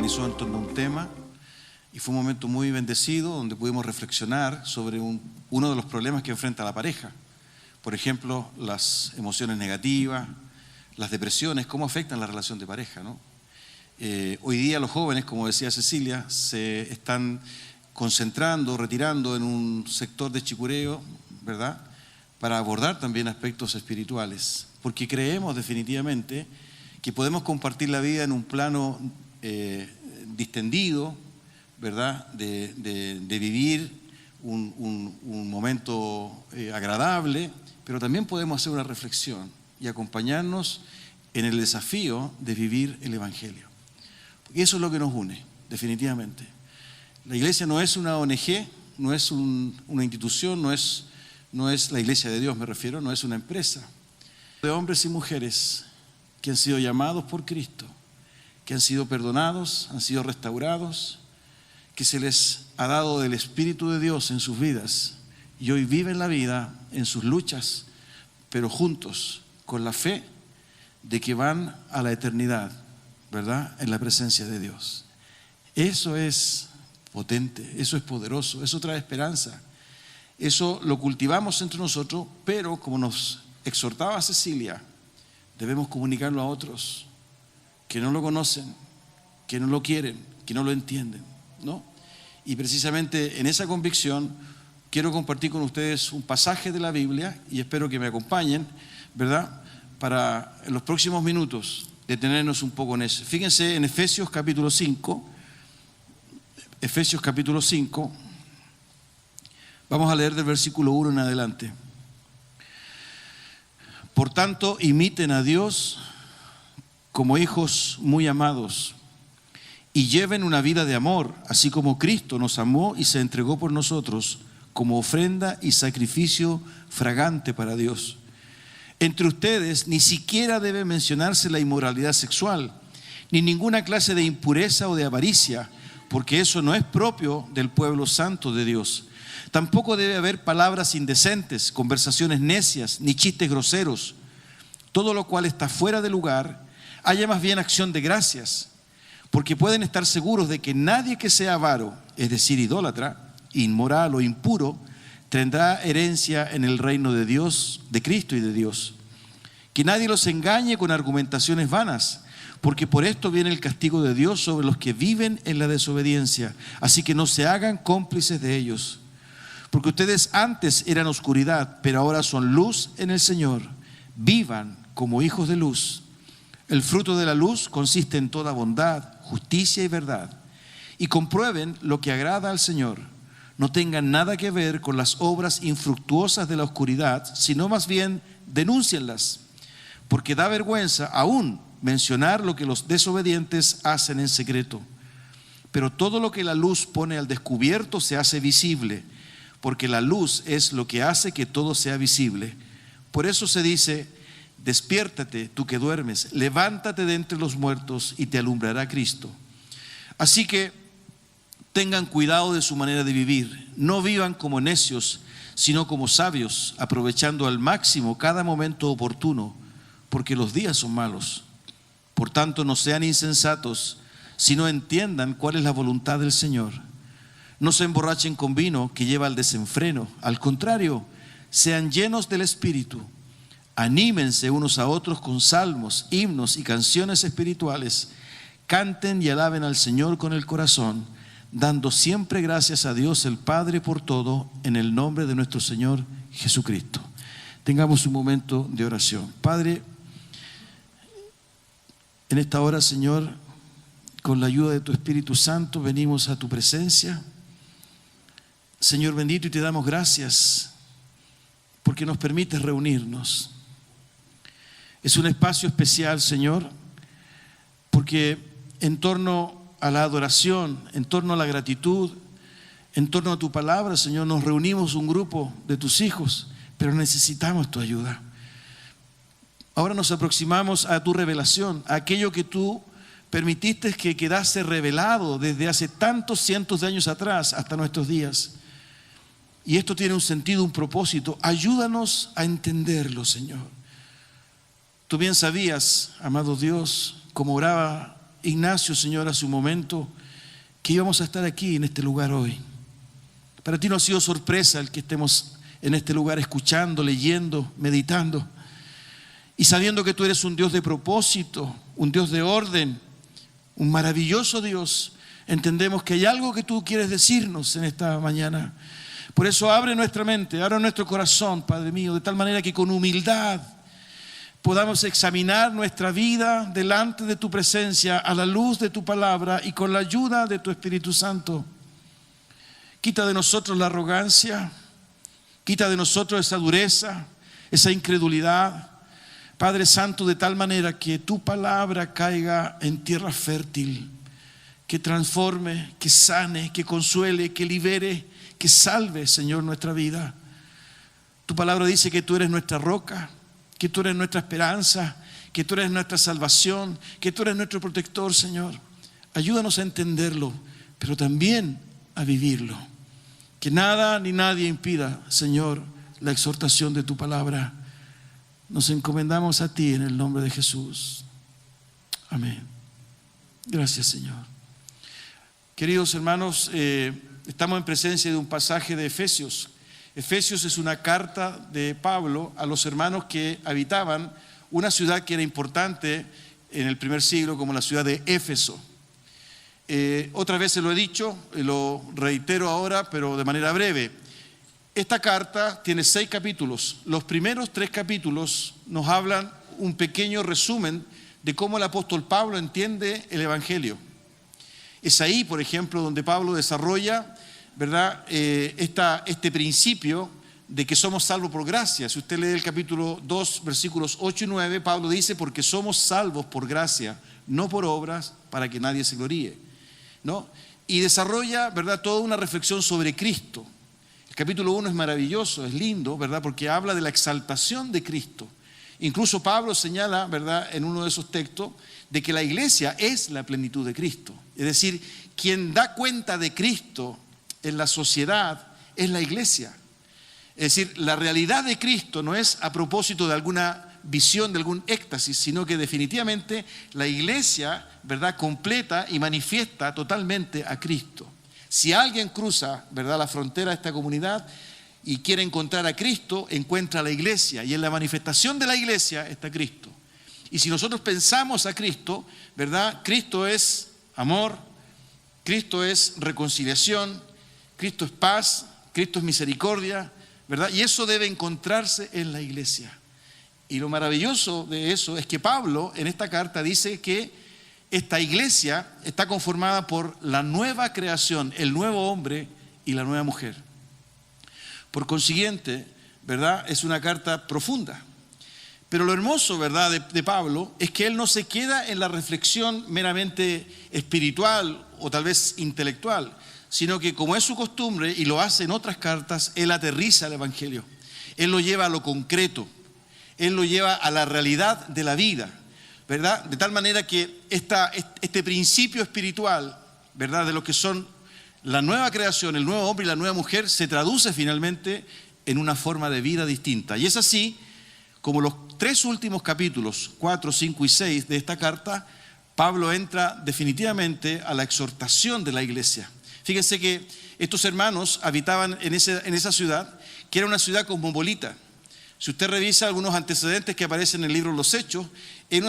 organizó en torno a un tema y fue un momento muy bendecido donde pudimos reflexionar sobre uno de los problemas que enfrenta la pareja. Por ejemplo, las emociones negativas, las depresiones, cómo afectan la relación de pareja, ¿no? Hoy día los jóvenes, como decía Cecilia, se están concentrando, retirando en un sector de chicureo, ¿verdad?, para abordar también aspectos espirituales, porque creemos definitivamente que podemos compartir la vida en un plano distendido, ¿verdad?, de vivir un momento agradable, pero también podemos hacer una reflexión y acompañarnos en el desafío de vivir el Evangelio. Porque eso es lo que nos une, definitivamente. La iglesia no es una ONG, no es una institución, no es la iglesia de Dios, me refiero, no es una empresa. De hombres y mujeres que han sido llamados por Cristo, que han sido perdonados, han sido restaurados, que se les ha dado del Espíritu de Dios en sus vidas y hoy viven la vida en sus luchas, pero juntos, con la fe de que van a la eternidad, ¿verdad?, en la presencia de Dios. Eso es potente, eso es poderoso, eso trae esperanza. Eso lo cultivamos entre nosotros, pero como nos exhortaba Cecilia, debemos comunicarlo a otros que no lo conocen, que no lo quieren, que no lo entienden, ¿no? Y precisamente en esa convicción quiero compartir con ustedes un pasaje de la Biblia y espero que me acompañen, ¿verdad?, para en los próximos minutos detenernos un poco en eso. Fíjense en Efesios capítulo 5, vamos a leer del versículo 1 en adelante. Por tanto, imiten a Dios como hijos muy amados y lleven una vida de amor, así como Cristo nos amó y se entregó por nosotros como ofrenda y sacrificio fragante para Dios. Entre ustedes ni siquiera debe mencionarse la inmoralidad sexual, ni ninguna clase de impureza o de avaricia, porque eso no es propio del pueblo santo de Dios. Tampoco debe haber palabras indecentes, conversaciones necias, ni chistes groseros. Todo lo cual está fuera de lugar, haya más bien acción de gracias, porque pueden estar seguros de que nadie que sea avaro, es decir, idólatra, inmoral o impuro, tendrá herencia en el reino de Dios, de Cristo y de Dios. Que nadie los engañe con argumentaciones vanas, porque por esto viene el castigo de Dios sobre los que viven en la desobediencia. Así que no se hagan cómplices de ellos. Porque ustedes antes eran oscuridad, pero ahora son luz en el Señor. Vivan como hijos de luz. El fruto de la luz consiste en toda bondad, justicia y verdad. Y comprueben lo que agrada al Señor. No tengan nada que ver con las obras infructuosas de la oscuridad, sino más bien denúncienlas. Porque da vergüenza aún mencionar lo que los desobedientes hacen en secreto. Pero todo lo que la luz pone al descubierto se hace visible, porque la luz es lo que hace que todo sea visible. Por eso se dice: despiértate tú que duermes, levántate de entre los muertos y te alumbrará Cristo. Así que tengan cuidado de su manera de vivir. No vivan como necios, sino como sabios, aprovechando al máximo cada momento oportuno, porque los días son malos. Por tanto, no sean insensatos, sino entiendan cuál es la voluntad del Señor. No se emborrachen con vino que lleva al desenfreno. Al contrario, sean llenos del Espíritu. Anímense unos a otros con salmos, himnos y canciones espirituales. Canten y alaben al Señor con el corazón, dando siempre gracias a Dios el Padre por todo, en el nombre de nuestro Señor Jesucristo. Tengamos un momento de oración. Padre, en esta hora, Señor, con la ayuda de tu Espíritu Santo, venimos a tu presencia. Señor bendito, y te damos gracias porque nos permites reunirnos. Es un espacio especial, Señor, porque en torno a la adoración, en torno a la gratitud, en torno a tu palabra, Señor, nos reunimos un grupo de tus hijos, pero necesitamos tu ayuda. Ahora nos aproximamos a tu revelación, a aquello que tú permitiste que quedase revelado desde hace tantos cientos de años atrás hasta nuestros días. Y esto tiene un sentido, un propósito. Ayúdanos a entenderlo, Señor. Tú bien sabías, amado Dios, cómo oraba Ignacio, Señor, hace un momento, que íbamos a estar aquí en este lugar hoy. Para ti no ha sido sorpresa el que estemos en este lugar escuchando, leyendo, meditando y sabiendo que tú eres un Dios de propósito, un Dios de orden, un maravilloso Dios. Entendemos que hay algo que tú quieres decirnos en esta mañana. Por eso abre nuestra mente, abre nuestro corazón, Padre mío, de tal manera que con humildad podamos examinar nuestra vida delante de tu presencia, a la luz de tu palabra y con la ayuda de tu Espíritu Santo. Quita de nosotros la arrogancia, quita de nosotros esa dureza, esa incredulidad, Padre Santo, de tal manera que tu palabra caiga en tierra fértil, que transforme, que sane, que consuele, que libere, que salve, Señor, nuestra vida. Tu palabra dice que tú eres nuestra roca, que tú eres nuestra esperanza, que tú eres nuestra salvación, que tú eres nuestro protector, Señor. Ayúdanos a entenderlo, pero también a vivirlo. Que nada ni nadie impida, Señor, la exhortación de tu palabra. Nos encomendamos a ti en el nombre de Jesús. Amén. Gracias, Señor. Queridos hermanos, estamos en presencia de un pasaje de Efesios. Efesios es una carta de Pablo a los hermanos que habitaban una ciudad que era importante en el primer siglo, como la ciudad de Éfeso. Otras veces lo he dicho, lo reitero ahora, pero de manera breve. Esta carta tiene 6 capítulos. Los primeros 3 capítulos nos hablan un pequeño resumen de cómo el apóstol Pablo entiende el Evangelio. Es ahí, por ejemplo, donde Pablo desarrolla, ¿verdad?, este principio de que somos salvos por gracia. Si usted lee el capítulo 2, versículos 8 y 9, Pablo dice, porque somos salvos por gracia, no por obras, para que nadie se gloríe, ¿no? Y desarrolla, ¿verdad?, toda una reflexión sobre Cristo. El capítulo 1 es maravilloso, es lindo, ¿verdad?, porque habla de la exaltación de Cristo. Incluso Pablo señala, ¿verdad?, en uno de esos textos, de que la iglesia es la plenitud de Cristo. Es decir, quien da cuenta de Cristo en la sociedad es la iglesia. Es decir, la realidad de Cristo no es a propósito de alguna visión, de algún éxtasis, sino que definitivamente la iglesia, ¿verdad?, completa y manifiesta totalmente a Cristo. Si alguien cruza, ¿verdad?, la frontera de esta comunidad y quiere encontrar a Cristo, encuentra a la iglesia, y en la manifestación de la iglesia está Cristo. Y si nosotros pensamos a Cristo, ¿verdad?, Cristo es amor, Cristo es reconciliación, Cristo es paz, Cristo es misericordia, ¿verdad? Y eso debe encontrarse en la iglesia. Y lo maravilloso de eso es que Pablo en esta carta dice que esta iglesia está conformada por la nueva creación, el nuevo hombre y la nueva mujer. Por consiguiente, ¿verdad?, es una carta profunda. Pero lo hermoso, ¿verdad?, de Pablo es que él no se queda en la reflexión meramente espiritual o tal vez intelectual, sino que, como es su costumbre y lo hace en otras cartas, él aterriza el Evangelio. Él lo lleva a lo concreto, él lo lleva a la realidad de la vida, ¿verdad? De tal manera que este principio espiritual, ¿verdad?, de lo que son la nueva creación, el nuevo hombre y la nueva mujer, se traduce finalmente en una forma de vida distinta. Y es así como los 3 últimos capítulos, 4, 5 y 6 de esta carta, Pablo entra definitivamente a la exhortación de la iglesia. Fíjense que estos hermanos habitaban en esa ciudad, que era una ciudad cosmopolita. Si usted revisa algunos antecedentes que aparecen en el libro Los Hechos, era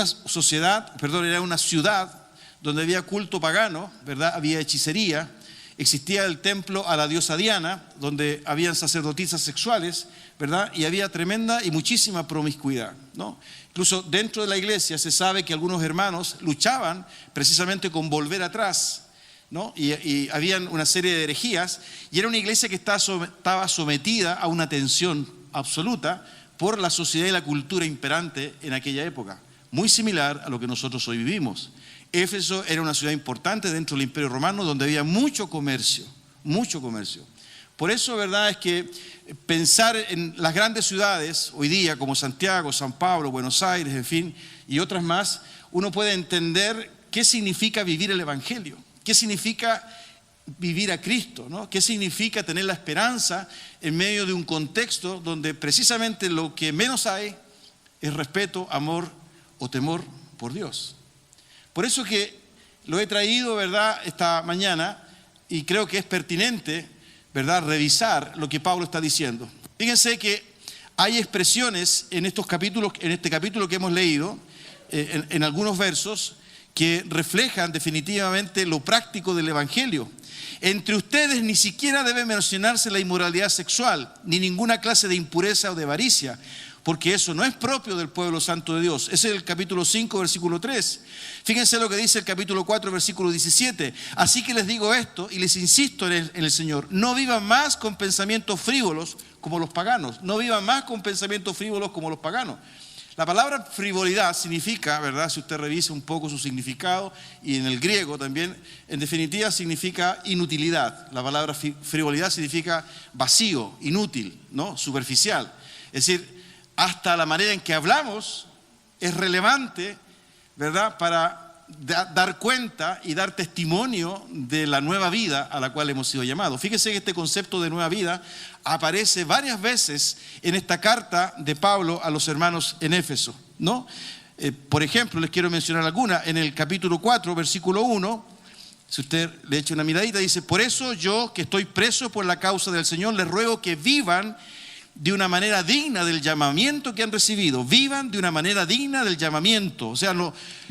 una ciudad donde había culto pagano, ¿verdad?, había hechicería, existía el templo a la diosa Diana, donde habían sacerdotisas sexuales, ¿verdad?, y había tremenda y muchísima promiscuidad, ¿no? Incluso dentro de la iglesia se sabe que algunos hermanos luchaban precisamente con volver atrás, ¿no? Y habían una serie de herejías, y era una iglesia que estaba sometida a una tensión absoluta por la sociedad y la cultura imperante en aquella época, muy similar a lo que nosotros hoy vivimos. Éfeso era una ciudad importante dentro del Imperio Romano donde había mucho comercio, mucho comercio. Por eso, ¿verdad?, es que pensar en las grandes ciudades hoy día como Santiago, San Pablo, Buenos Aires, en fin, y otras más, uno puede entender qué significa vivir el Evangelio, qué significa vivir a Cristo, ¿no? ¿Qué significa tener la esperanza en medio de un contexto donde precisamente lo que menos hay es respeto, amor o temor por Dios? Por eso que lo he traído, ¿verdad?, esta mañana, y creo que es pertinente, ¿verdad?, revisar lo que Pablo está diciendo. Fíjense que hay expresiones en estos capítulos, en este capítulo que hemos leído, en algunos versos, que reflejan definitivamente lo práctico del Evangelio. Entre ustedes ni siquiera debe mencionarse la inmoralidad sexual, ni ninguna clase de impureza o de avaricia, porque eso no es propio del pueblo santo de Dios. Ese es el capítulo 5, versículo 3. Fíjense lo que dice el capítulo 4, versículo 17. Así que les digo esto y les insisto en el Señor: no vivan más con pensamientos frívolos como los paganos. No vivan más con pensamientos frívolos como los paganos. La palabra frivolidad significa, ¿verdad?, si usted revisa un poco su significado, y en el griego también, en definitiva significa inutilidad. La palabra frivolidad significa vacío, inútil, ¿no?, superficial. Es decir, hasta la manera en que hablamos es relevante, ¿verdad?, para dar cuenta y dar testimonio de la nueva vida a la cual hemos sido llamados. Fíjese que este concepto de nueva vida aparece varias veces en esta carta de Pablo a los hermanos en Éfeso, ¿no? Por ejemplo, les quiero mencionar alguna. En el capítulo 4, versículo 1, si usted le echa una miradita, dice: por eso yo, que estoy preso por la causa del Señor, les ruego que vivan de una manera digna del llamamiento que han recibido. Vivan de una manera digna del llamamiento. O sea,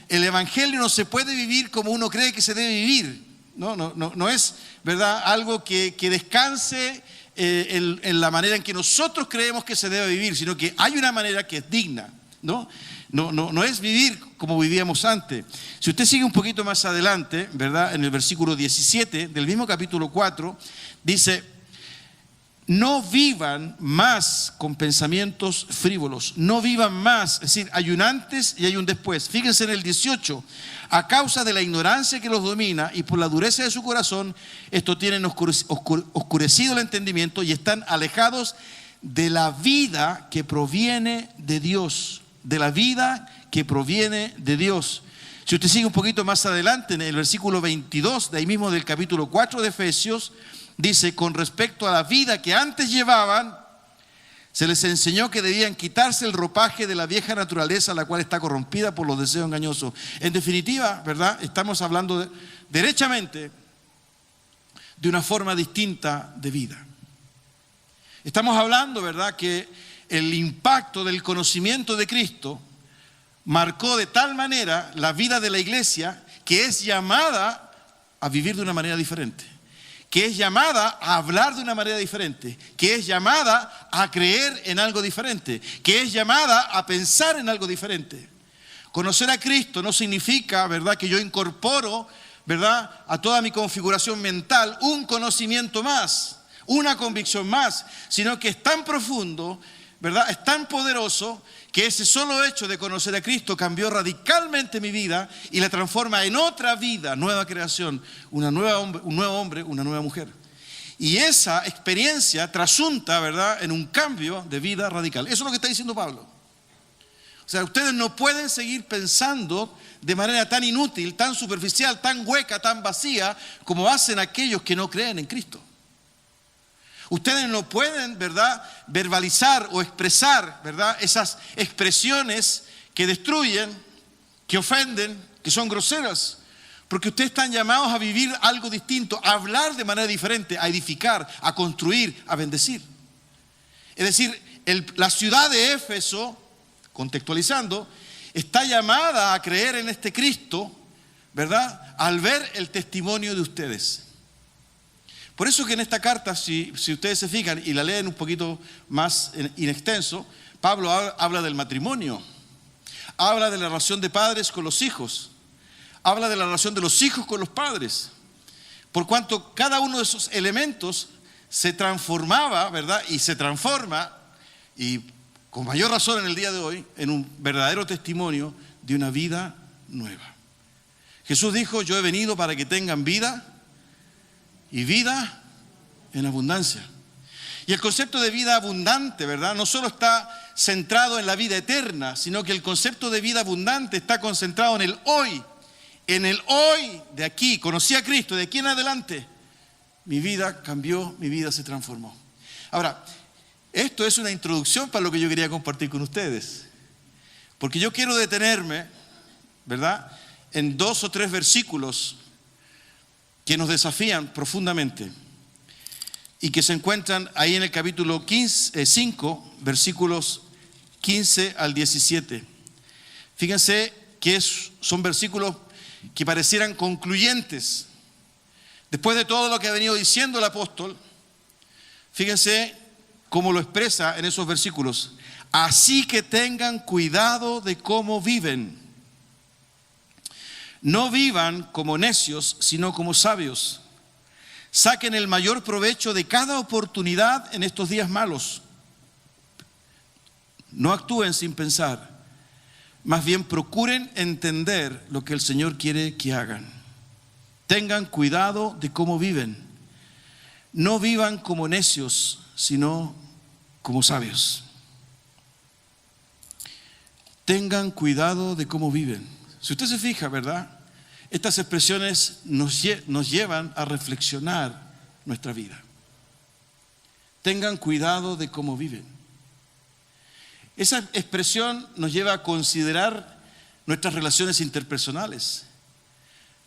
el Evangelio no se puede vivir como uno cree que se debe vivir. No es, ¿verdad?, algo que descanse en la manera en que nosotros creemos que se debe vivir, sino que hay una manera que es digna, ¿no? No es vivir como vivíamos antes. Si usted sigue un poquito más adelante, ¿verdad?, en el versículo 17 del mismo capítulo 4, dice: no vivan más con pensamientos frívolos, no vivan más, es decir, hay un antes y hay un después. Fíjense en el 18, a causa de la ignorancia que los domina y por la dureza de su corazón, estos tienen oscurecido el entendimiento y están alejados de la vida que proviene de Dios, de la vida que proviene de Dios. Si usted sigue un poquito más adelante, en el versículo 22, de ahí mismo del capítulo 4 de Efesios, dice: con respecto a la vida que antes llevaban, se les enseñó que debían quitarse el ropaje de la vieja naturaleza, la cual está corrompida por los deseos engañosos. En definitiva, ¿verdad?, estamos hablando derechamente de una forma distinta de vida. Estamos hablando, ¿verdad?, que el impacto del conocimiento de Cristo marcó de tal manera la vida de la iglesia, que es llamada a vivir de una manera diferente, que es llamada a hablar de una manera diferente, que es llamada a creer en algo diferente, que es llamada a pensar en algo diferente. Conocer a Cristo no significa, ¿verdad?, que yo incorporo, ¿verdad?, a toda mi configuración mental un conocimiento más, una convicción más, sino que es tan profundo, ¿verdad?, es tan poderoso, que ese solo hecho de conocer a Cristo cambió radicalmente mi vida y la transforma en otra vida, nueva creación, un nuevo hombre, una nueva mujer. Y esa experiencia trasunta, ¿verdad?, en un cambio de vida radical. Eso es lo que está diciendo Pablo. O sea, ustedes no pueden seguir pensando de manera tan inútil, tan superficial, tan hueca, tan vacía, como hacen aquellos que no creen en Cristo. Ustedes no pueden, ¿verdad?, verbalizar o expresar, ¿verdad?, esas expresiones que destruyen, que ofenden, que son groseras, porque ustedes están llamados a vivir algo distinto, a hablar de manera diferente, a edificar, a construir, a bendecir. Es decir, la ciudad de Éfeso, contextualizando, está llamada a creer en este Cristo, ¿verdad?, al ver el testimonio de ustedes. Por eso que en esta carta, si ustedes se fijan y la leen un poquito más en extenso, Pablo habla del matrimonio, habla de la relación de padres con los hijos, habla de la relación de los hijos con los padres, por cuanto cada uno de esos elementos se transformaba, ¿verdad?, y se transforma, y con mayor razón en el día de hoy, en un verdadero testimonio de una vida nueva. Jesús dijo: yo he venido para que tengan vida y vida en abundancia. Y el concepto de vida abundante, ¿verdad?, no solo está centrado en la vida eterna, sino que el concepto de vida abundante está concentrado en el hoy. En el hoy de aquí. Conocí a Cristo, de aquí en adelante mi vida cambió, mi vida se transformó. Ahora, esto es una introducción para lo que yo quería compartir con ustedes, porque yo quiero detenerme, ¿verdad?, en 2 o 3 versículos que nos desafían profundamente y que se encuentran ahí en el capítulo 5, versículos 15 al 17. Fíjense que son versículos que parecieran concluyentes. Después de todo lo que ha venido diciendo el apóstol, fíjense cómo lo expresa en esos versículos. Así que tengan cuidado de cómo viven. No vivan como necios, sino como sabios. Saquen el mayor provecho de cada oportunidad en estos días malos. No actúen sin pensar. Más bien procuren entender lo que el Señor quiere que hagan. Tengan cuidado de cómo viven. No vivan como necios, sino como sabios. Tengan cuidado de cómo viven. Si usted se fija, ¿verdad? Estas expresiones nos llevan a reflexionar nuestra vida. Tengan cuidado de cómo viven. Esa expresión nos lleva a considerar nuestras relaciones interpersonales.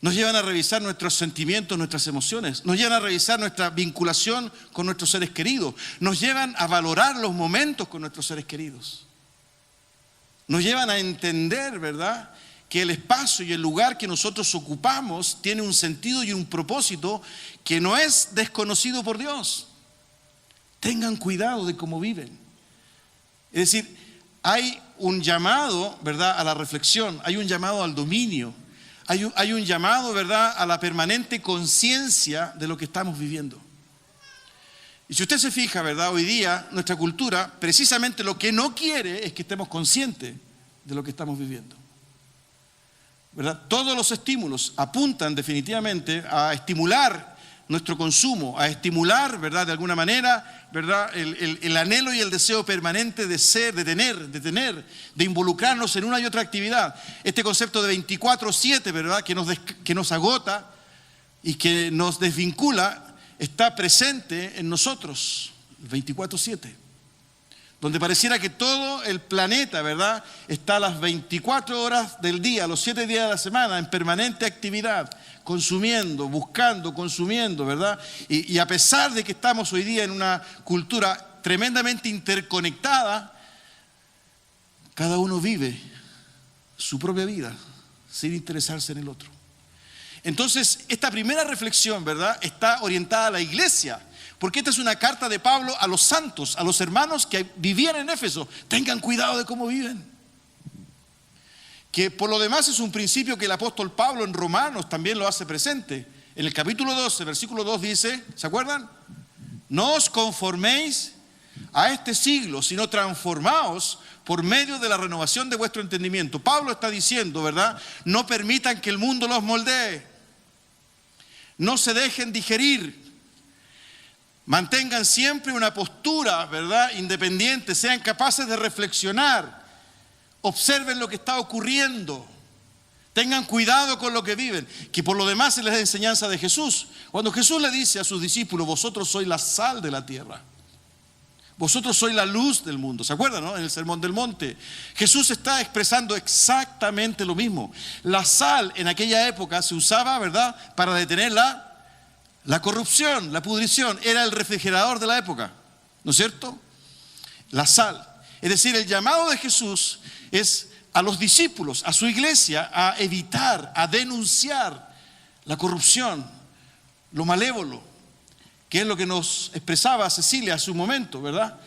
Nos llevan a revisar nuestros sentimientos, nuestras emociones. Nos llevan a revisar nuestra vinculación con nuestros seres queridos. Nos llevan a valorar los momentos con nuestros seres queridos. Nos llevan a entender, ¿verdad?, que el espacio y el lugar que nosotros ocupamos tiene un sentido y un propósito que no es desconocido por Dios. Tengan cuidado de cómo viven. Es decir, hay un llamado, ¿verdad?, a la reflexión, hay un llamado al dominio, hay un llamado, ¿verdad?, a la permanente conciencia de lo que estamos viviendo. Y si usted se fija, ¿verdad?, hoy día nuestra cultura precisamente lo que no quiere es que estemos conscientes de lo que estamos viviendo, ¿verdad? Todos los estímulos apuntan definitivamente a estimular nuestro consumo, a estimular, ¿verdad?, de alguna manera, ¿verdad?, el anhelo y el deseo permanente de ser, de tener, de involucrarnos en una y otra actividad. Este concepto de 24/7, ¿verdad?, que nos agota y que nos desvincula, está presente en nosotros, 24/7. Donde pareciera que todo el planeta, ¿verdad?, está a las 24 horas del día, los 7 días de la semana, en permanente actividad, consumiendo, buscando, consumiendo, ¿verdad? Y a pesar de que estamos hoy día en una cultura tremendamente interconectada, cada uno vive su propia vida sin interesarse en el otro. Entonces, esta primera reflexión, ¿verdad?, está orientada a la iglesia. Porque esta es una carta de Pablo a los santos, a los hermanos que vivían en Éfeso. Tengan cuidado de cómo viven. Que por lo demás es un principio que el apóstol Pablo en Romanos también lo hace presente. En el capítulo 12, versículo 2 dice, ¿se acuerdan? No os conforméis a este siglo, sino transformaos por medio de la renovación de vuestro entendimiento. Pablo está diciendo, ¿verdad? No permitan que el mundo los moldee. No se dejen digerir. Mantengan siempre una postura, ¿verdad?, independiente, sean capaces de reflexionar, observen lo que está ocurriendo, tengan cuidado con lo que viven, que por lo demás es la enseñanza de Jesús. Cuando Jesús le dice a sus discípulos, vosotros sois la sal de la tierra, vosotros sois la luz del mundo, ¿se acuerdan, no? En el Sermón del Monte, Jesús está expresando exactamente lo mismo. La sal en aquella época se usaba, ¿verdad?, para detener la corrupción, la pudrición, era el refrigerador de la época, ¿no es cierto? La sal. Es decir, el llamado de Jesús es a los discípulos, a su iglesia, a evitar, a denunciar la corrupción, lo malévolo, que es lo que nos expresaba Cecilia hace un momento, ¿verdad?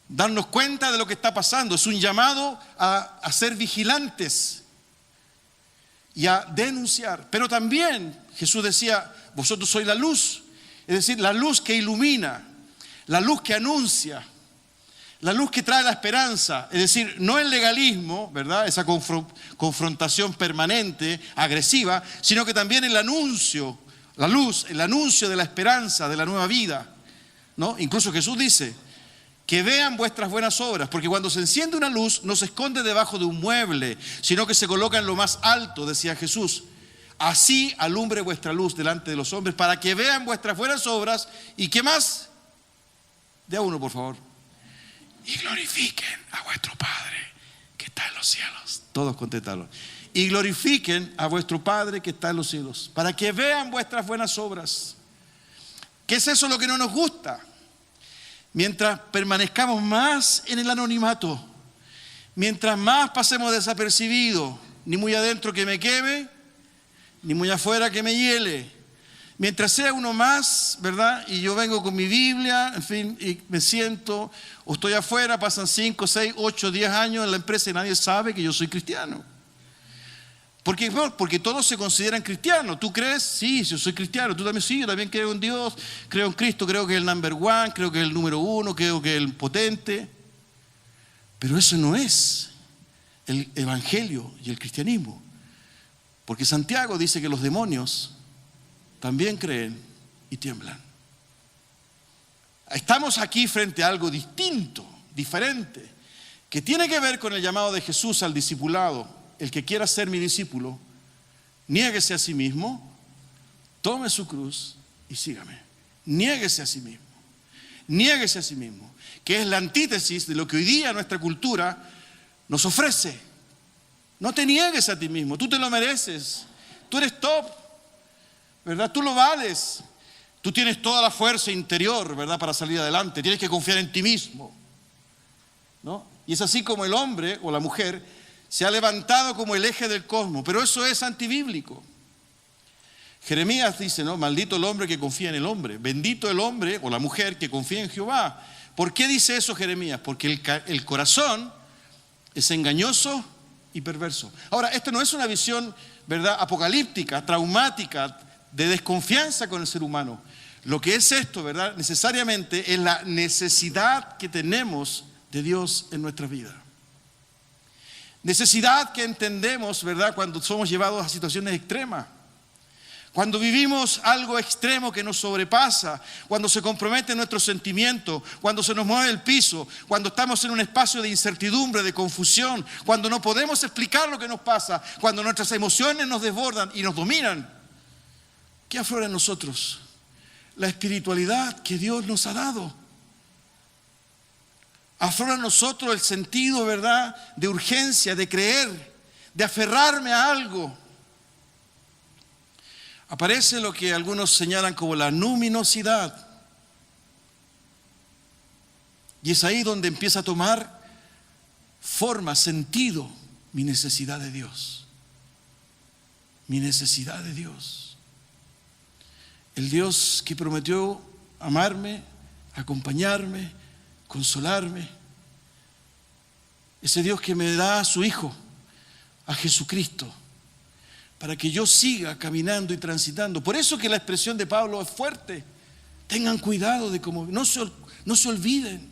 Darnos cuenta de lo que está pasando. Es un llamado a ser vigilantes y a denunciar. Pero también Jesús decía, vosotros sois la luz, es decir, la luz que ilumina, la luz que anuncia, la luz que trae la esperanza, es decir, no el legalismo, ¿verdad?, esa confrontación permanente, agresiva, sino que también el anuncio, la luz, el anuncio de la esperanza, de la nueva vida, ¿no? Incluso Jesús dice, que vean vuestras buenas obras, porque cuando se enciende una luz no se esconde debajo de un mueble, sino que se coloca en lo más alto, decía Jesús. Así alumbre vuestra luz delante de los hombres, para que vean vuestras buenas obras, y ¿qué más? De a uno, por favor. Y glorifiquen a vuestro Padre que está en los cielos. Todos contestaron. y glorifiquen a vuestro Padre que está en los cielos, para que vean vuestras buenas obras. ¿Qué es eso lo que no nos gusta? Mientras permanezcamos más en el anonimato, mientras más pasemos desapercibidos, ni muy adentro que me queme, ni muy afuera que me hiele. Mientras sea uno más, ¿verdad? Y yo vengo con mi Biblia, en fin, y me siento, o estoy afuera, pasan 5, 6, 8, 10 años en la empresa y nadie sabe que yo soy cristiano. ¿Por qué? Porque todos se consideran cristianos. ¿Tú crees? Sí, yo soy cristiano. ¿Tú también? Sí, yo también creo en Dios, creo en Cristo, creo que es el number one, creo que es el número uno, creo que es el potente. Pero eso no es el evangelio y el cristianismo. Porque Santiago dice que los demonios también creen y tiemblan. Estamos aquí frente a algo distinto, diferente, que tiene que ver con el llamado de Jesús al discipulado. El que quiera ser mi discípulo, niéguese a sí mismo, tome su cruz y sígame. Niéguese a sí mismo. Niéguese a sí mismo, que es la antítesis de lo que hoy día nuestra cultura nos ofrece. No te niegues a ti mismo, tú te lo mereces. Tú eres top, ¿verdad? Tú lo vales. Tú tienes toda la fuerza interior, ¿verdad? Para salir adelante. Tienes que confiar en ti mismo, ¿no? Y es así como el hombre o la mujer se ha levantado como el eje del cosmos, pero eso es antibíblico. Jeremías dice, ¿no? Maldito el hombre que confía en el hombre, bendito el hombre o la mujer que confía en Jehová. ¿Por qué dice eso Jeremías? Porque el corazón es engañoso y perverso. Ahora, esto no es una visión, ¿verdad?, apocalíptica, traumática, de desconfianza con el ser humano. Lo que es esto, ¿verdad?, necesariamente es la necesidad que tenemos de Dios en nuestra vida. Necesidad que entendemos, ¿verdad?, cuando somos llevados a situaciones extremas. Cuando vivimos algo extremo que nos sobrepasa, cuando se comprometen nuestros sentimientos, cuando se nos mueve el piso, cuando estamos en un espacio de incertidumbre, de confusión, cuando no podemos explicar lo que nos pasa, cuando nuestras emociones nos desbordan y nos dominan. ¿Qué aflora en nosotros? La espiritualidad que Dios nos ha dado. Aflora en nosotros el sentido, ¿verdad?, de urgencia, de creer, de aferrarme a algo. Aparece lo que algunos señalan como la luminosidad. Y es ahí donde empieza a tomar forma, sentido, mi necesidad de Dios. Mi necesidad de Dios. El Dios que prometió amarme, acompañarme, consolarme. Ese Dios que me da a su Hijo, a Jesucristo, para que yo siga caminando y transitando. Por eso que la expresión de Pablo es fuerte. Tengan cuidado de cómo, no se olviden.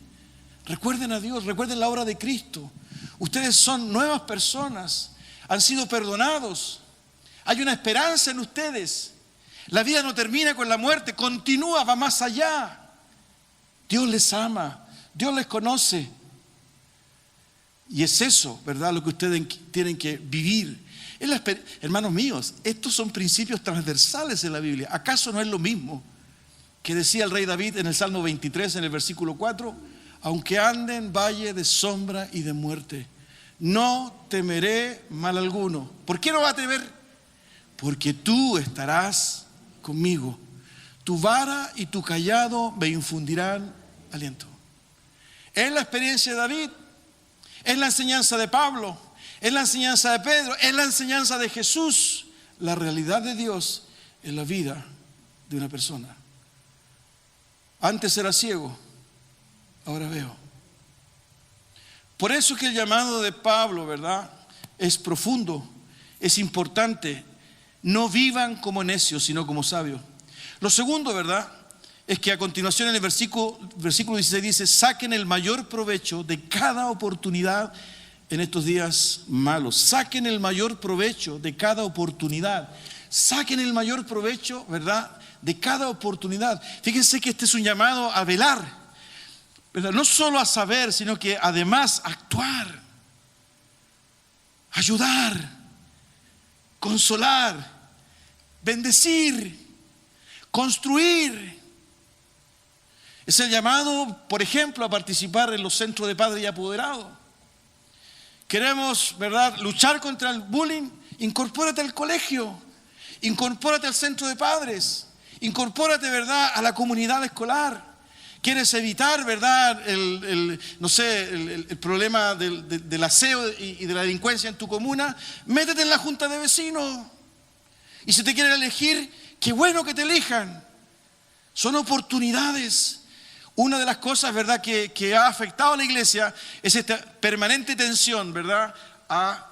Recuerden a Dios, recuerden la obra de Cristo. Ustedes son nuevas personas, han sido perdonados. Hay una esperanza en ustedes. La vida no termina con la muerte, continúa, va más allá. Dios les ama, Dios les conoce. Y es eso, ¿verdad?, lo que ustedes tienen que vivir. Hermanos míos, estos son principios transversales en la Biblia. ¿Acaso no es lo mismo que decía el rey David en el Salmo 23, en el versículo 4? Aunque ande en valle de sombra y de muerte, no temeré mal alguno. ¿Por qué no va a temer? Porque tú estarás conmigo. Tu vara y tu cayado me infundirán aliento. Es la experiencia de David, es la enseñanza de Pablo, es la enseñanza de Pedro, es la enseñanza de Jesús. La realidad de Dios en la vida de una persona. Antes era ciego, ahora veo. Por eso que el llamado de Pablo, ¿verdad?, es profundo, es importante. No vivan como necios, sino como sabios. Lo segundo, ¿verdad?, es que a continuación en el versículo 16 dice: saquen el mayor provecho de cada oportunidad en estos días malos. Saquen el mayor provecho de cada oportunidad. Saquen el mayor provecho, ¿verdad?, de cada oportunidad. Fíjense que este es un llamado a velar, ¿verdad?, no solo a saber, sino que además actuar, ayudar, consolar, bendecir, construir. Es el llamado, por ejemplo, a participar en los centros de padres y apoderados. Queremos, ¿verdad?, luchar contra el bullying. Incorpórate al colegio, incorpórate al centro de padres, incorpórate, ¿verdad?, a la comunidad escolar. ¿Quieres evitar, verdad, el problema del aseo y de la delincuencia en tu comuna? Métete en la junta de vecinos. Y si te quieren elegir, qué bueno que te elijan. Son oportunidades. Una de las cosas, ¿verdad?, que ha afectado a la iglesia es esta permanente tensión, ¿verdad?, a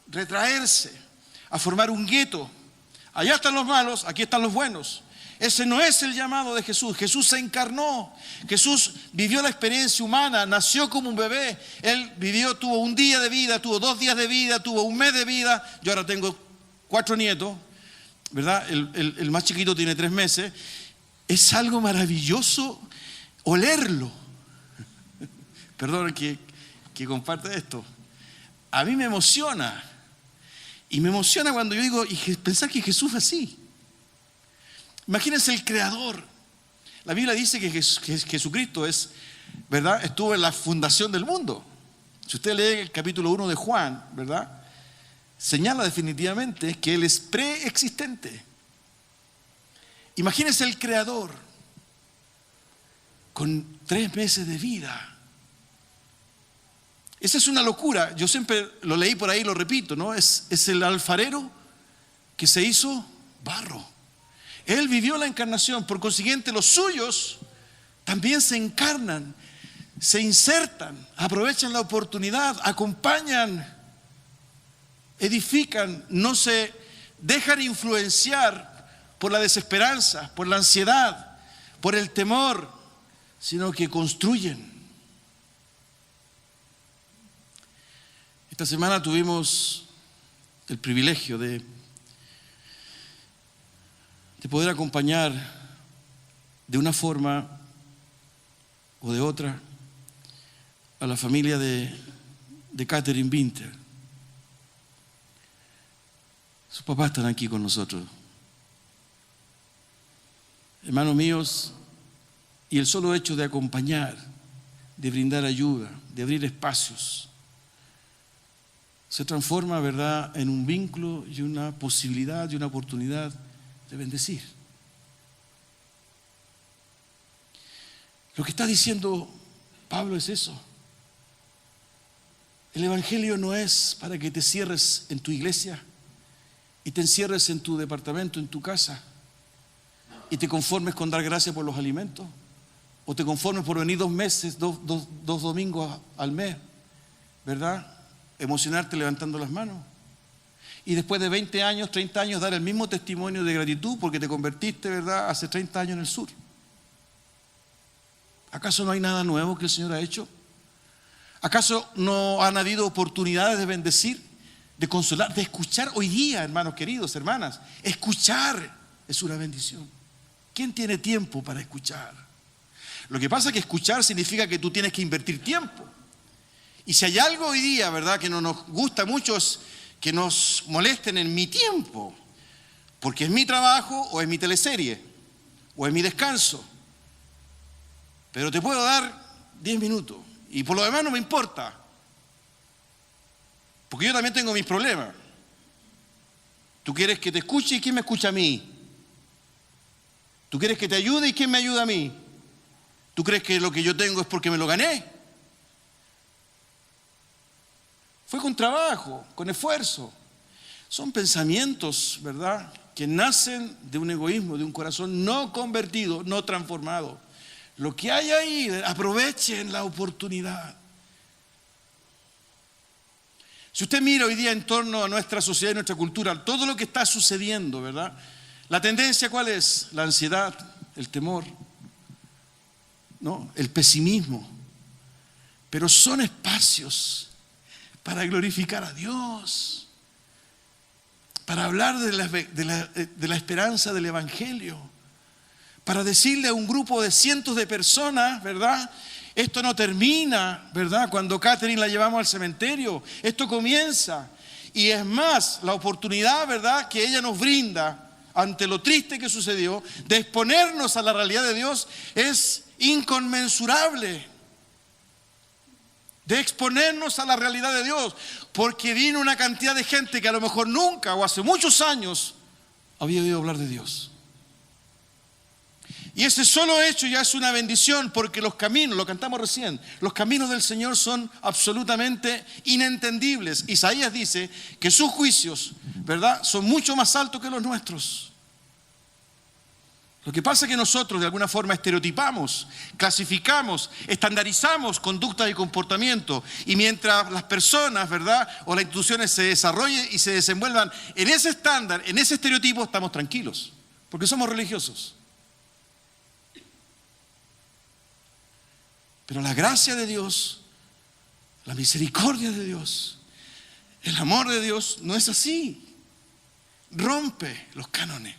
retraerse, a formar un gueto. Allá están los malos, aquí están los buenos. Ese no es el llamado de Jesús. Jesús se encarnó. Jesús vivió la experiencia humana, nació como un bebé. Él tuvo un día de vida, tuvo 2 días de vida, tuvo un mes de vida. Yo ahora tengo 4 nietos, ¿verdad? El más chiquito tiene 3 meses. Es algo maravilloso olerlo. Perdón que comparte esto. A mí me emociona. Y me emociona cuando yo digo, y pensar que Jesús fue así. Imagínense el Creador. La Biblia dice que Jesucristo ¿verdad?, estuvo en la fundación del mundo. Si usted lee el capítulo 1 de Juan, ¿verdad?, señala definitivamente que Él es preexistente. Imagínense el Creador con 3 meses de vida. Esa es una locura. Yo siempre lo leí por ahí, lo repito, ¿no? Es el alfarero que se hizo barro. Él vivió la encarnación, por consiguiente los suyos también se encarnan, se insertan, aprovechan la oportunidad, acompañan, edifican, no se dejan influenciar por la desesperanza, por la ansiedad, por el temor, sino que construyen. Esta semana tuvimos el privilegio de poder acompañar de una forma o de otra a la familia de Catherine Winter. Sus papás están aquí con nosotros. Hermanos míos, y el solo hecho de acompañar, de brindar ayuda, de abrir espacios, se transforma, ¿verdad?, en un vínculo y una posibilidad y una oportunidad de bendecir. Lo que está diciendo Pablo es eso. El evangelio no es para que te cierres en tu iglesia y te encierres en tu departamento, en tu casa, y te conformes con dar gracias por los alimentos, o te conformes por venir 2 meses, dos domingos al mes, ¿verdad?, emocionarte levantando las manos. Y después de 20 años, 30 años, dar el mismo testimonio de gratitud porque te convertiste, ¿verdad?, hace 30 años en el sur. ¿Acaso no hay nada nuevo que el Señor ha hecho? ¿Acaso no han habido oportunidades de bendecir, de consolar, de escuchar? Hoy día, hermanos queridos, hermanas, escuchar es una bendición. ¿Quién tiene tiempo para escuchar? Lo que pasa es que escuchar significa que tú tienes que invertir tiempo. Y si hay algo hoy día, ¿verdad?, que no nos gusta mucho, es que nos molesten en mi tiempo, porque es mi trabajo o es mi teleserie o es mi descanso. Pero te puedo dar 10 minutos y por lo demás no me importa, porque yo también tengo mis problemas. Tú quieres que te escuche y ¿quién me escucha a mí? Tú quieres que te ayude y ¿quién me ayuda a mí? ¿Tú crees que lo que yo tengo es porque me lo gané? Fue con trabajo, con esfuerzo. Son pensamientos, ¿verdad?, que nacen de un egoísmo, de un corazón no convertido, no transformado. Lo que hay ahí, aprovechen la oportunidad. Si usted mira hoy día en torno a nuestra sociedad y nuestra cultura, todo lo que está sucediendo, ¿verdad?, la tendencia, ¿cuál es? La ansiedad, el temor, ¿no?, el pesimismo. Pero son espacios para glorificar a Dios, para hablar de la esperanza del evangelio, para decirle a un grupo de cientos de personas, ¿verdad?, esto no termina, ¿verdad?, cuando Catherine la llevamos al cementerio, esto comienza. Y es más, la oportunidad, ¿verdad?, que ella nos brinda ante lo triste que sucedió, de exponernos a la realidad de Dios, es inconmensurable. de exponernos a la realidad de Dios, porque vino una cantidad de gente que a lo mejor nunca o hace muchos años había oído hablar de Dios. Y ese solo hecho ya es una bendición, porque los caminos, lo cantamos recién, los caminos del Señor son absolutamente inentendibles. Isaías dice que sus juicios, ¿verdad?, son mucho más altos que los nuestros. Lo que pasa es que nosotros de alguna forma estereotipamos, clasificamos, estandarizamos conducta y comportamiento, y mientras las personas, ¿verdad?, o las instituciones se desarrollen y se desenvuelvan en ese estándar, en ese estereotipo, estamos tranquilos, porque somos religiosos. Pero la gracia de Dios, la misericordia de Dios, el amor de Dios no es así. Rompe los cánones.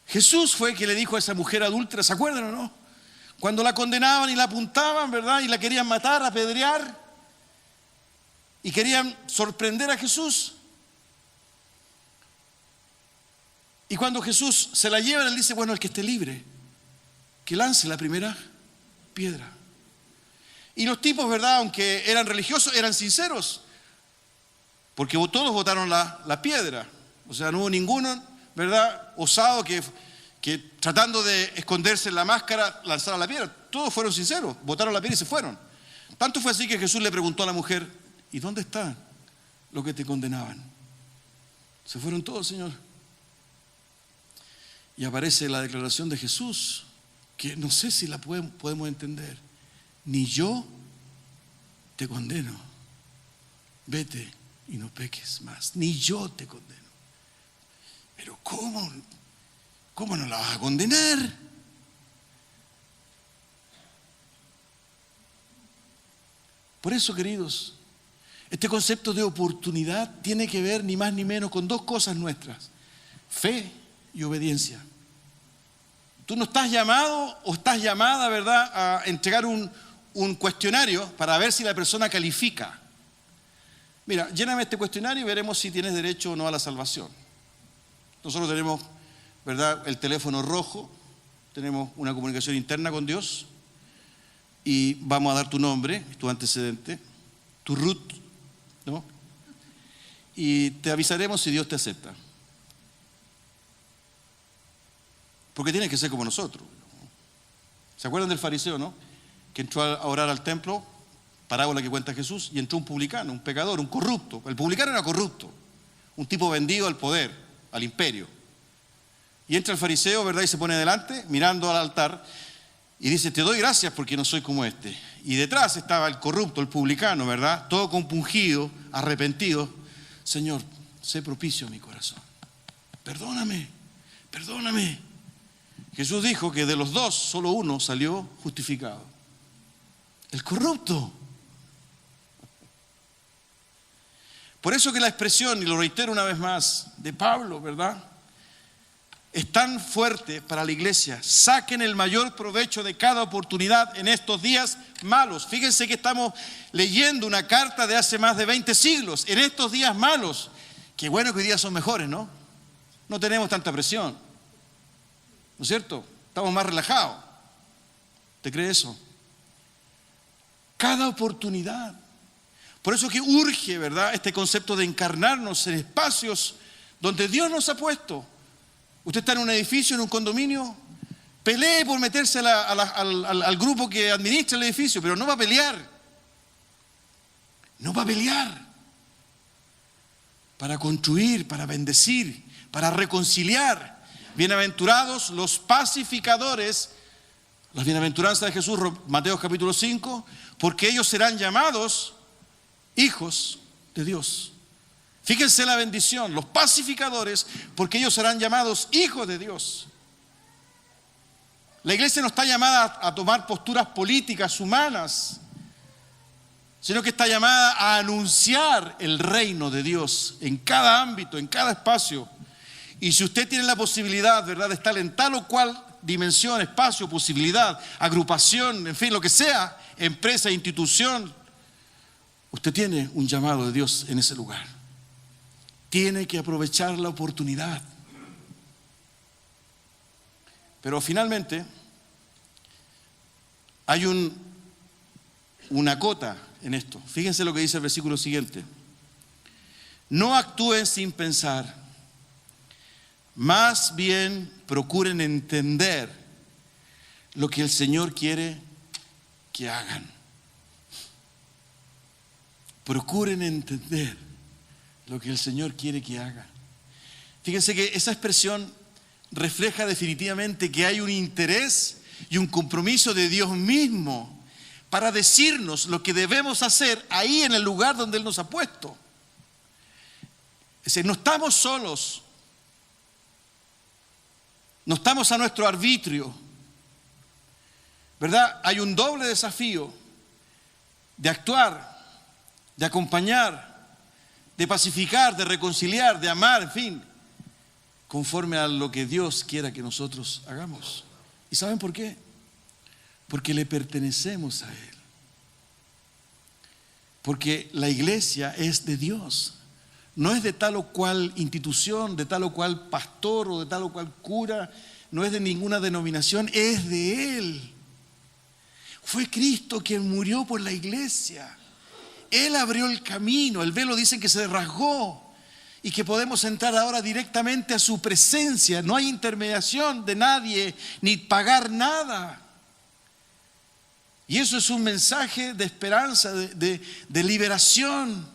Jesús fue el que le dijo a esa mujer adúltera, ¿se acuerdan o no? Cuando la condenaban y la apuntaban, ¿verdad?, y la querían matar, apedrear, y querían sorprender a Jesús. Y cuando Jesús se la lleva, él dice, bueno, el que esté libre, que lance la primera piedra. Y los tipos, ¿verdad?, aunque eran religiosos, eran sinceros, porque todos botaron la piedra. O sea, no hubo ninguno, ¿verdad?, osado que tratando de esconderse en la máscara lanzara la piedra. Todos fueron sinceros, botaron la piedra y se fueron. Tanto fue así que Jesús le preguntó a la mujer, ¿y dónde están los que te condenaban? Se fueron todos, Señor. Y aparece la declaración de Jesús, que no sé si la podemos entender. Ni yo te condeno, vete y no peques más. Ni yo te condeno. Pero ¿cómo no la vas a condenar? Por eso, queridos, este concepto de oportunidad tiene que ver ni más ni menos con dos cosas nuestras: fe y obediencia. Tú no estás llamado o estás llamada, ¿verdad?, a entregar un cuestionario para ver si la persona califica. Mira, lléname este cuestionario y veremos si tienes derecho o no a la salvación. Nosotros tenemos, ¿verdad?, el teléfono rojo, tenemos una comunicación interna con Dios y vamos a dar tu nombre, tu antecedente, tu root, ¿no? Y te avisaremos si Dios te acepta. Porque tienes que ser como nosotros. ¿Se acuerdan del fariseo, no?, que entró a orar al templo, parábola que cuenta Jesús, y entró un publicano, un pecador, un corrupto. El publicano era corrupto, un tipo vendido al poder, al imperio. Y entra el fariseo, ¿verdad?, y se pone delante, mirando al altar, y dice, te doy gracias porque no soy como este. Y detrás estaba el corrupto, el publicano, ¿verdad?, todo compungido, arrepentido. Señor, sé propicio a mi corazón. Perdóname, perdóname. Jesús dijo que de los dos, solo uno salió justificado: el corrupto. Por eso que la expresión, y lo reitero una vez más, de Pablo, ¿verdad?, es tan fuerte para la iglesia: saquen el mayor provecho de cada oportunidad en estos días malos. Fíjense que estamos leyendo una carta de hace más de 20 siglos, en estos días malos. Qué bueno que hoy día son mejores, ¿no? No tenemos tanta presión, ¿no es cierto? Estamos más relajados. ¿Te crees eso? Cada oportunidad. Por eso que urge, ¿verdad?, este concepto de encarnarnos en espacios donde Dios nos ha puesto. Usted está en un edificio, en un condominio, pelee por meterse al grupo que administra el edificio, pero no va a pelear. No va a pelear. Para construir, para bendecir, para reconciliar. Bienaventurados los pacificadores. Las bienaventuranzas de Jesús, Mateo capítulo 5, porque ellos serán llamados hijos de Dios. Fíjense la bendición, los pacificadores, porque ellos serán llamados hijos de Dios. La iglesia no está llamada a tomar posturas políticas humanas, sino que está llamada a anunciar el reino de Dios en cada ámbito, en cada espacio. Y si usted tiene la posibilidad, ¿verdad?, de estar en tal o cual dimensión, espacio, posibilidad, agrupación, en fin, lo que sea, empresa, institución, usted tiene un llamado de Dios en ese lugar. Tiene que aprovechar la oportunidad. Pero finalmente hay una cota en esto. Fíjense lo que dice el versículo siguiente. No actúen sin pensar, más bien procuren entender lo que el Señor quiere que hagan. Procuren entender lo que el Señor quiere que hagan. Fíjense que esa expresión refleja definitivamente que hay un interés y un compromiso de Dios mismo para decirnos lo que debemos hacer ahí en el lugar donde Él nos ha puesto. Es decir, no estamos solos, no estamos a nuestro arbitrio, ¿verdad? Hay un doble desafío de actuar, de acompañar, de pacificar, de reconciliar, de amar, en fin, conforme a lo que Dios quiera que nosotros hagamos. ¿Y saben por qué? Porque le pertenecemos a Él. Porque la iglesia es de Dios. No es de tal o cual institución, de tal o cual pastor o de tal o cual cura. No es de ninguna denominación, es de Él. Fue Cristo quien murió por la iglesia. Él abrió el camino. El velo dicen que se rasgó y que podemos entrar ahora directamente a su presencia. No hay intermediación de nadie ni pagar nada. Y eso es un mensaje de esperanza, de liberación.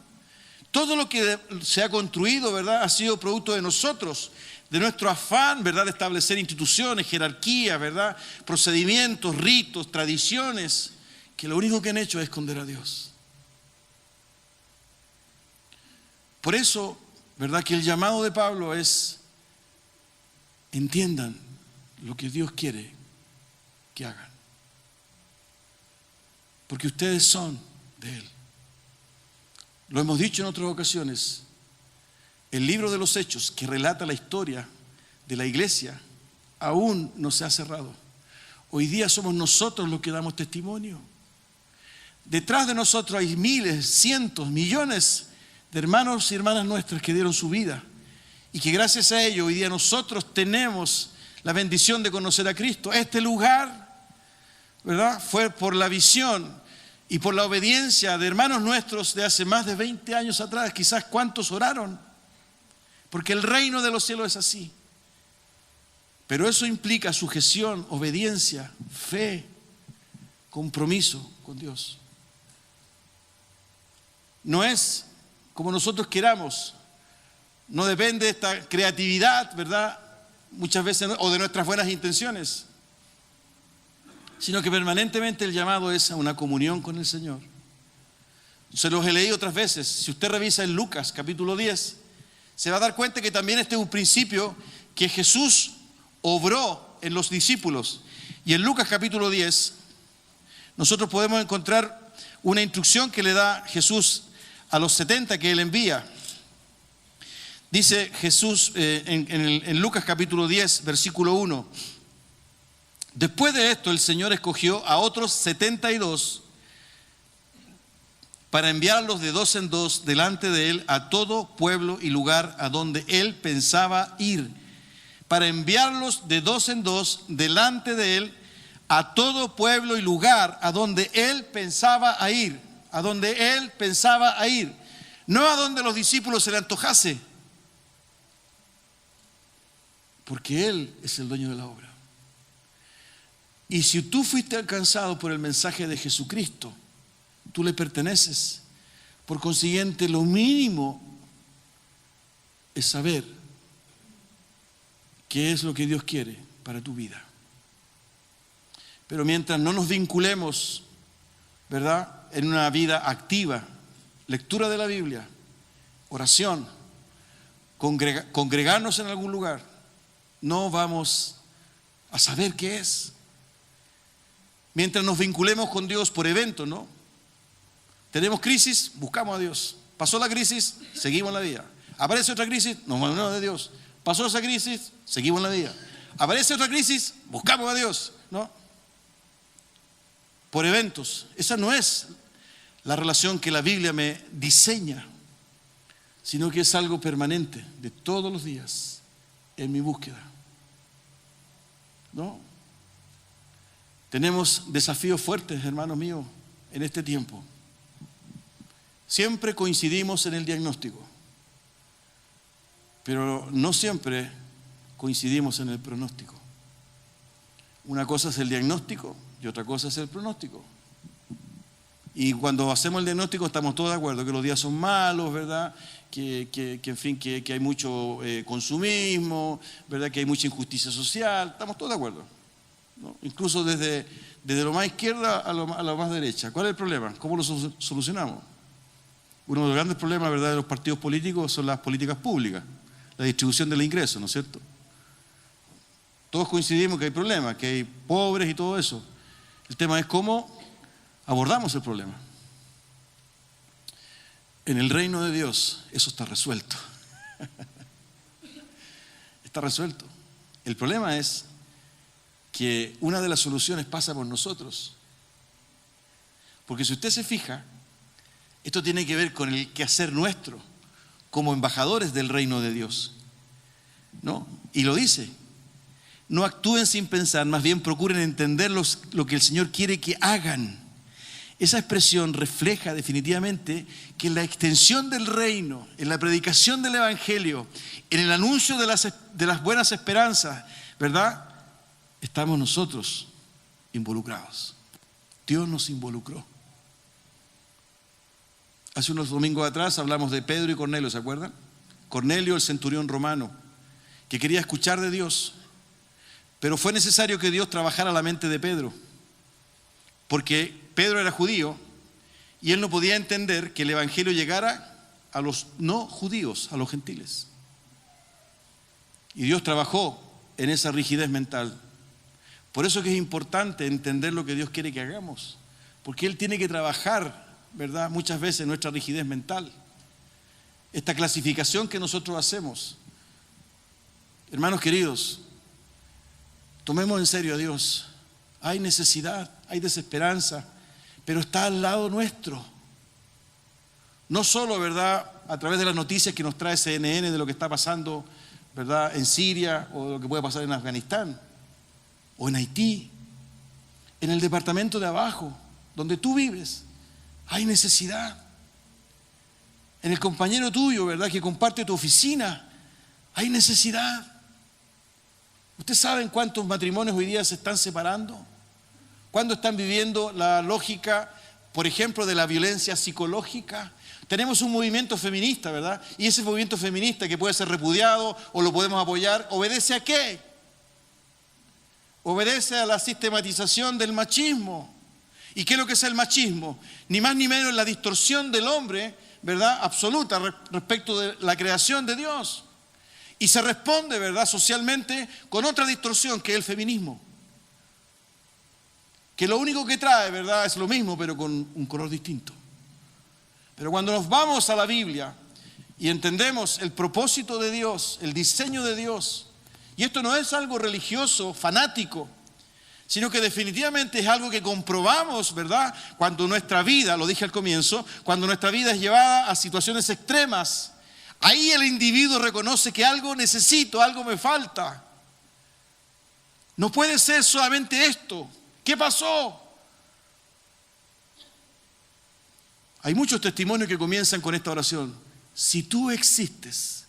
Todo lo que se ha construido, ¿verdad?, ha sido producto de nosotros, de nuestro afán, ¿verdad?, de establecer instituciones, jerarquías, ¿verdad?, procedimientos, ritos, tradiciones, que lo único que han hecho es esconder a Dios. Por eso, ¿verdad?, que el llamado de Pablo es: entiendan lo que Dios quiere que hagan. Porque ustedes son de Él. Lo hemos dicho en otras ocasiones. El libro de los Hechos, que relata la historia de la iglesia, aún no se ha cerrado. Hoy día somos nosotros los que damos testimonio. Detrás de nosotros hay miles, cientos, millones de hermanos y hermanas nuestras que dieron su vida y que gracias a ello hoy día nosotros tenemos la bendición de conocer a Cristo. Este lugar, ¿verdad?, fue por la visión y por la obediencia de hermanos nuestros de hace más de 20 años atrás. Quizás cuántos oraron, porque el reino de los cielos es así. Pero eso implica sujeción, obediencia, fe, compromiso con Dios. No es como nosotros queramos, no depende de esta creatividad, ¿verdad?, muchas veces, o de nuestras buenas intenciones, sino que permanentemente el llamado es a una comunión con el Señor. Se los he leído otras veces. Si usted revisa en Lucas capítulo 10, se va a dar cuenta que también este es un principio que Jesús obró en los discípulos. Y en Lucas capítulo 10 nosotros podemos encontrar una instrucción que le da Jesús a los 70 que Él envía. Dice Jesús en Lucas capítulo 10, versículo 1: después de esto el Señor escogió a otros 72 para enviarlos de dos en dos delante de Él a todo pueblo y lugar a donde Él pensaba ir. Para enviarlos de dos en dos delante de Él a todo pueblo y lugar a donde Él pensaba ir. A donde Él pensaba ir. No a donde los discípulos se le antojase. Porque Él es el dueño de la obra. Y si tú fuiste alcanzado por el mensaje de Jesucristo, tú le perteneces. Por consiguiente, lo mínimo es saber qué es lo que Dios quiere para tu vida. Pero mientras no nos vinculemos, ¿verdad?, en una vida activa, lectura de la Biblia, oración, congregarnos en algún lugar, no vamos a saber qué es. Mientras nos vinculemos con Dios por eventos, ¿no? Tenemos crisis, buscamos a Dios. Pasó la crisis, seguimos la vida. Aparece otra crisis, nos volvemos de Dios. Pasó esa crisis, seguimos la vida. Aparece otra crisis, buscamos a Dios, ¿no? Por eventos. Esa no es la relación que la Biblia me diseña, sino que es algo permanente, de todos los días, en mi búsqueda, ¿no? Tenemos desafíos fuertes, hermanos míos, en este tiempo. Siempre coincidimos en el diagnóstico, pero no siempre coincidimos en el pronóstico. Una cosa es el diagnóstico y otra cosa es el pronóstico. Y cuando hacemos el diagnóstico estamos todos de acuerdo que los días son malos, ¿verdad? En fin, que hay mucho consumismo, ¿verdad? Que hay mucha injusticia social. Estamos todos de acuerdo, ¿no? Incluso desde lo más izquierda a lo más derecha. ¿Cuál es el problema? ¿Cómo lo solucionamos? Uno de los grandes problemas, ¿verdad?, de los partidos políticos son las políticas públicas, la distribución del ingreso, ¿no es cierto? Todos coincidimos que hay problemas, que hay pobres y todo eso. El tema es cómo abordamos el problema. En el reino de Dios eso está resuelto. Está resuelto. El problema es que una de las soluciones pasa por nosotros. Porque si usted se fija, esto tiene que ver con el quehacer nuestro como embajadores del reino de Dios, ¿no? Y lo dice: no actúen sin pensar, más bien procuren entender lo que el Señor quiere que hagan. Esa expresión refleja definitivamente que en la extensión del reino, en la predicación del evangelio, en el anuncio de las buenas esperanzas, ¿verdad?, estamos nosotros involucrados. Dios nos involucró. Hace unos domingos atrás hablamos de Pedro y Cornelio, ¿se acuerdan? Cornelio, el centurión romano, que quería escuchar de Dios, pero fue necesario que Dios trabajara la mente de Pedro, porque Pedro era judío y él no podía entender que el evangelio llegara a los no judíos, a los gentiles. Y Dios trabajó en esa rigidez mental. Por eso que es importante entender lo que Dios quiere que hagamos, porque Él tiene que trabajar, ¿verdad?, muchas veces nuestra rigidez mental. Esta clasificación que nosotros hacemos. Hermanos queridos, tomemos en serio a Dios. Hay necesidad, hay desesperanza, pero está al lado nuestro. No solo, ¿verdad?, a través de las noticias que nos trae CNN de lo que está pasando, ¿verdad?, en Siria, o lo que puede pasar en Afganistán o en Haití, en el departamento de abajo, donde tú vives, hay necesidad. En el compañero tuyo, ¿verdad?, que comparte tu oficina, hay necesidad. ¿Ustedes saben cuántos matrimonios hoy día se están separando? ¿Cuándo están viviendo la lógica, por ejemplo, de la violencia psicológica? Tenemos un movimiento feminista, ¿verdad? Y ese movimiento feminista, que puede ser repudiado o lo podemos apoyar, ¿obedece a qué? Obedece a la sistematización del machismo. ¿Y qué es lo que es el machismo? Ni más ni menos la distorsión del hombre, ¿verdad?, absoluta respecto de la creación de Dios. Y se responde, ¿verdad?, socialmente con otra distorsión, que es el feminismo. Que lo único que trae, ¿verdad?, es lo mismo, pero con un color distinto. Pero cuando nos vamos a la Biblia y entendemos el propósito de Dios, el diseño de Dios, y esto no es algo religioso, fanático, sino que definitivamente es algo que comprobamos, ¿verdad?, cuando nuestra vida, lo dije al comienzo, cuando nuestra vida es llevada a situaciones extremas. Ahí el individuo reconoce que algo necesito, algo me falta. No puede ser solamente esto. ¿Qué pasó? Hay muchos testimonios que comienzan con esta oración: si tú existes.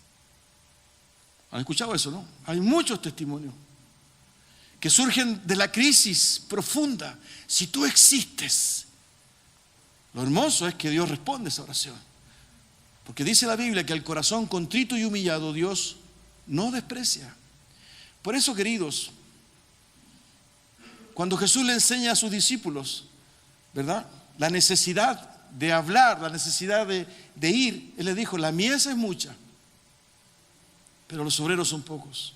¿Han escuchado eso, no? Hay muchos testimonios que surgen de la crisis profunda. Si tú existes. Lo hermoso es que Dios responde esa oración. Porque dice la Biblia que al corazón contrito y humillado Dios no desprecia. Por eso, queridos, cuando Jesús le enseña a sus discípulos, ¿verdad?, la necesidad de hablar, la necesidad de ir, Él les dijo: la mies es mucha, pero los obreros son pocos.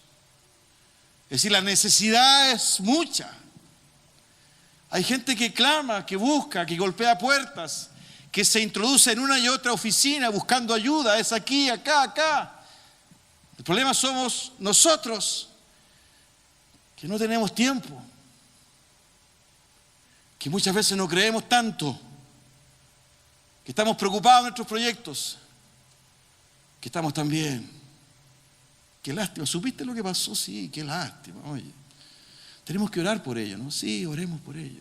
Es decir, la necesidad es mucha. Hay gente que clama, que busca, que golpea puertas, que se introduce en una y otra oficina buscando ayuda. Es aquí, acá, acá. El problema somos nosotros, que no tenemos tiempo, que muchas veces no creemos tanto, que estamos preocupados en nuestros proyectos, que estamos también. Qué lástima. ¿Supiste lo que pasó? Sí, qué lástima. Oye, tenemos que orar por ello, ¿no? Sí, oremos por ello.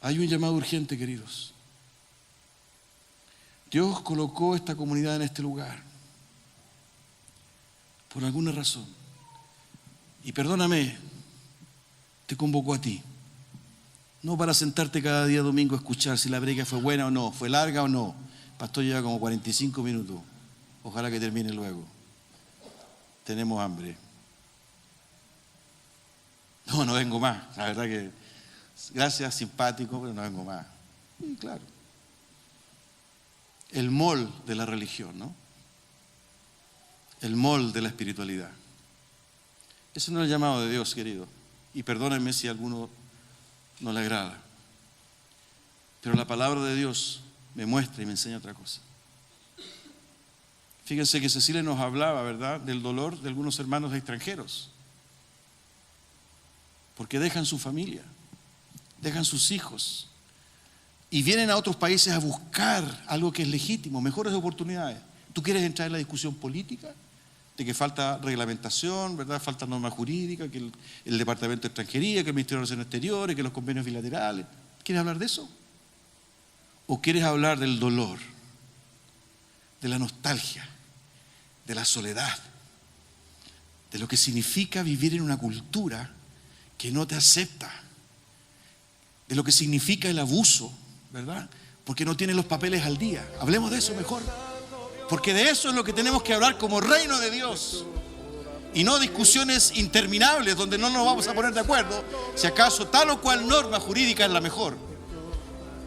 Hay un llamado urgente, queridos. Dios colocó esta comunidad en este lugar por alguna razón. Y perdóname, te convocó a ti. No para sentarte cada día domingo a escuchar si la prédica fue buena o no, fue larga o no. El pastor lleva como 45 minutos. Ojalá que termine luego. Tenemos hambre. No vengo más. La verdad que, gracias, simpático, pero no vengo más. Y claro. El mol de la religión, ¿no? El mol de la espiritualidad. Ese no es el llamado de Dios, querido. Y perdónenme si a alguno no le agrada. Pero la palabra de Dios me muestra y me enseña otra cosa. Fíjense que Cecilia nos hablaba, ¿verdad?, del dolor de algunos hermanos extranjeros. Porque dejan su familia, dejan sus hijos y vienen a otros países a buscar algo que es legítimo, mejores oportunidades. ¿Tú quieres entrar en la discusión política? De que falta reglamentación, ¿verdad? Falta norma jurídica, que el Departamento de Extranjería, que el Ministerio de Relaciones Exteriores, que los convenios bilaterales. ¿Quieres hablar de eso? ¿O quieres hablar del dolor, de la nostalgia, de la soledad, de lo que significa vivir en una cultura que no te acepta, de lo que significa el abuso, ¿verdad? Porque no tienes los papeles al día? Hablemos de eso mejor. Porque de eso es lo que tenemos que hablar como reino de Dios. Y no discusiones interminables donde no nos vamos a poner de acuerdo si acaso tal o cual norma jurídica es la mejor.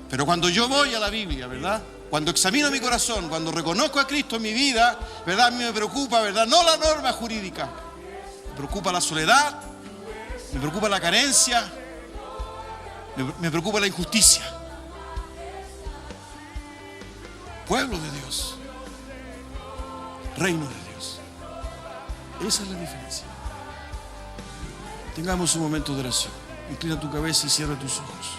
Pero cuando yo voy a la Biblia, ¿verdad?, cuando examino mi corazón, cuando reconozco a Cristo en mi vida, ¿verdad?, a mí me preocupa, ¿verdad?, no la norma jurídica. Me preocupa la soledad, me preocupa la carencia, me preocupa la injusticia. Pueblo de Dios. Reino de Dios. Esa es la diferencia. Tengamos un momento de oración. Inclina tu cabeza y cierra tus ojos.